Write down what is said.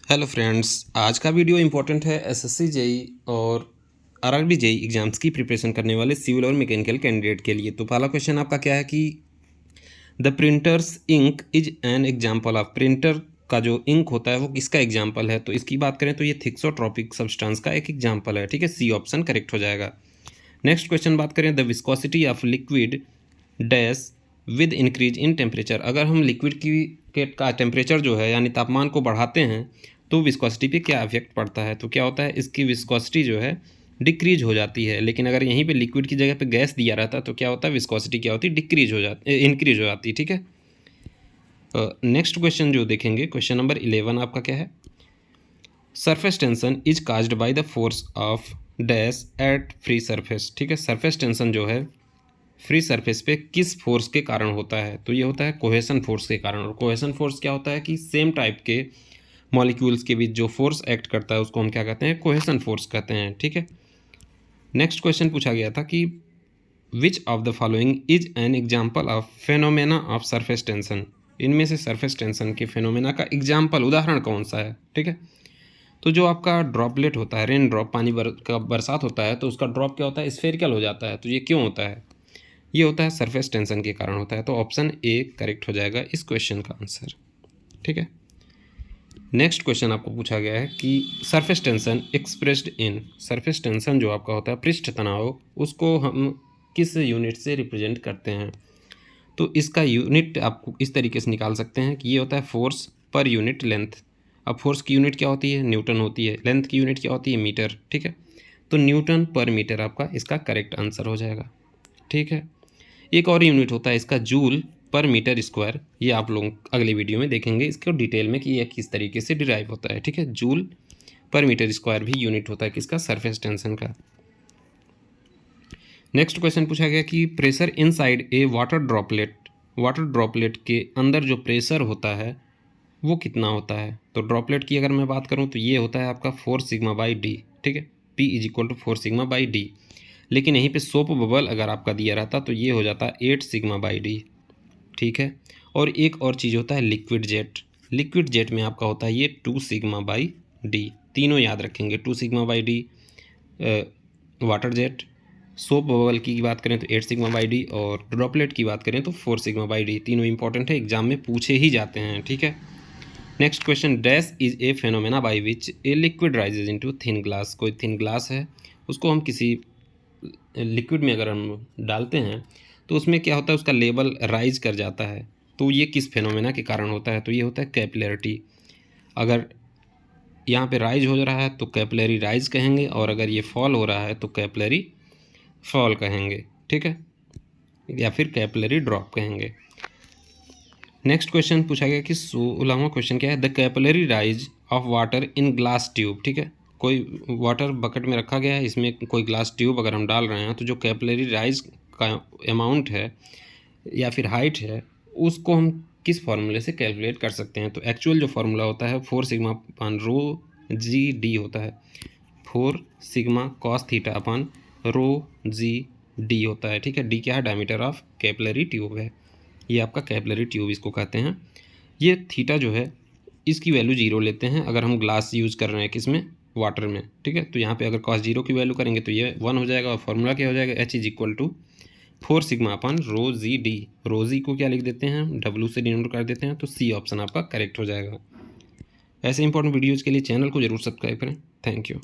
Hello friends, आज का video important है एसएससी जेई और आरआरबी जेई एग्जाम्स की प्रिपरेशन करने वाले सिविल और मैकेनिकल कैंडिडेट के लिए। तो पहला क्वेश्चन आपका क्या है कि the printer's ink is an example of. Printer का जो इंक होता है वो किसका एग्जाम्पल है? तो इसकी बात करें तो ये थिक्सोट्रोपिक सब्सटेंस का एक एग्जाम्पल है। ठीक है, सी ऑप्शन करेक्ट हो जाएगा। नेक्स्ट क्वेश्चन बात करें, the viscosity of liquid dash with increase in temperature. अगर हम लिक्विड का टेम्परेचर जो है यानी तापमान को बढ़ाते हैं तो विस्कोसिटी पे क्या इफेक्ट पड़ता है? तो क्या होता है, इसकी विस्कोसिटी जो है डिक्रीज हो जाती है। लेकिन अगर यहीं पे लिक्विड की जगह पे गैस दिया रहता तो क्या होता है, विस्कोसिटी क्या होती है, डिक्रीज हो जाती, इंक्रीज हो जाती। ठीक है, नेक्स्ट क्वेश्चन जो देखेंगे, क्वेश्चन नंबर 11 आपका क्या है? Surface tension is caused by the force of dash at free surface. ठीक है, सरफेस टेंशन जो है फ्री सरफेस पे किस फोर्स के कारण होता है? तो ये होता है कोहेशन फोर्स के कारण। और कोहेशन फोर्स क्या होता है कि सेम टाइप के मॉलिक्यूल्स के बीच जो फोर्स एक्ट करता है उसको हम क्या कहते हैं, कोहेशन फोर्स कहते हैं। ठीक है, नेक्स्ट क्वेश्चन पूछा गया था कि which of the following is an example of phenomena of surface tension. इनमें से सरफेस टेंशन के फेनोमेना का एग्जाम्पल, उदाहरण कौन सा है? ठीक है, तो जो आपका ड्रॉपलेट होता है, रेन ड्रॉप, पानी का बरसात होता है तो उसका ड्रॉप क्या होता है, स्फेरिकल हो जाता है। तो ये क्यों होता है? ये होता है सरफेस टेंशन के कारण होता है। तो ऑप्शन ए करेक्ट हो जाएगा इस क्वेश्चन का आंसर। ठीक है, नेक्स्ट क्वेश्चन आपको पूछा गया है कि surface tension expressed in. Surface tension जो आपका होता है, पृष्ठ तनाव, उसको हम किस यूनिट से रिप्रेजेंट करते हैं? तो इसका यूनिट आपको इस तरीके से निकाल सकते हैं कि ये होता है फोर्स पर यूनिट लेंथ। अब फोर्स की यूनिट क्या होती है, न्यूटन होती है। लेंथ की यूनिट क्या होती है, मीटर। ठीक है, तो न्यूटन पर मीटर आपका इसका करेक्ट आंसर हो जाएगा। ठीक है, एक और यूनिट होता है इसका, जूल पर मीटर स्क्वायर। ये आप लोग अगले वीडियो में देखेंगे इसको डिटेल में कि यह किस तरीके से डिराइव होता है। ठीक है, जूल पर मीटर स्क्वायर भी यूनिट होता है किसका, सरफेस टेंशन का। नेक्स्ट क्वेश्चन पूछा गया कि pressure inside a water droplet. Water droplet के अंदर जो प्रेशर होता है वो कितना होता है? तो ड्रॉपलेट की अगर मैं बात करूँ तो ये होता है आपका 4 सिग्मा बाई डी। ठीक है, P is equal to 4 sigma by D. लेकिन यहीं पे सोप बबल अगर आपका दिया रहता तो ये हो जाता 8 सिग्मा बाई डी। ठीक है, और एक और चीज़ होता है लिक्विड जेट। लिक्विड जेट में आपका होता है ये 2 सिग्मा बाई डी। तीनों याद रखेंगे, 2 sigma by D water jet, soap bubble की बात करें तो 8 सिग्मा बाई डी, और ड्रॉपलेट की बात करें तो 4 सिग्मा बाई डी। तीनों इंपॉर्टेंट है, एग्जाम में पूछे ही जाते हैं। ठीक है, next question, dash is a phenomena by which a liquid rises into thin glass. कोई थिन ग्लास है, उसको हम किसी लिक्विड में अगर हम डालते हैं तो उसमें क्या होता है, उसका लेवल राइज कर जाता है। तो ये किस फेनोमेना के कारण होता है? तो ये होता है कैपिलरिटी। अगर यहाँ पे राइज हो रहा है तो कैपिलरी राइज कहेंगे, और अगर ये फॉल हो रहा है तो कैपिलरी फॉल कहेंगे। ठीक है, या फिर कैपिलरी ड्रॉप कहेंगे। नेक्स्ट क्वेश्चन पूछा गया कि 16वां क्वेश्चन क्या है, the capillary rise of water in glass tube. ठीक है, कोई वाटर बकेट में रखा गया है, इसमें कोई ग्लास ट्यूब अगर हम डाल रहे हैं तो जो कैपिलरी राइज का अमाउंट है या फिर हाइट है उसको हम किस फार्मूले से कैलकुलेट कर सकते हैं? तो एक्चुअल जो फार्मूला होता है 4 सिग्मा अपान रो जी डी होता है। 4 सिग्मा कॉस थीटा अपान रो जी डी होता है। ठीक है, डी क्या है, डायमीटर ऑफ कैपिलरी ट्यूब है। ये आपका कैपिलरी ट्यूब इसको कहते हैं। ये थीटा जो है इसकी वैल्यू 0 लेते हैं अगर हम ग्लास यूज़ कर रहे हैं किसमें, वाटर में। ठीक है, तो यहाँ पे अगर कॉस 0 की वैल्यू करेंगे तो ये 1 हो जाएगा, और फॉर्मूला क्या हो जाएगा, H is equal to 4 sigma अपन rho g d. Rho g को क्या लिख देते हैं, W से डिनोट कर देते हैं। तो सी ऑप्शन आपका करेक्ट हो जाएगा। ऐसे इंपॉर्टेंट वीडियोज़ के लिए चैनल को जरूर सब्सक्राइब करें। Thank you.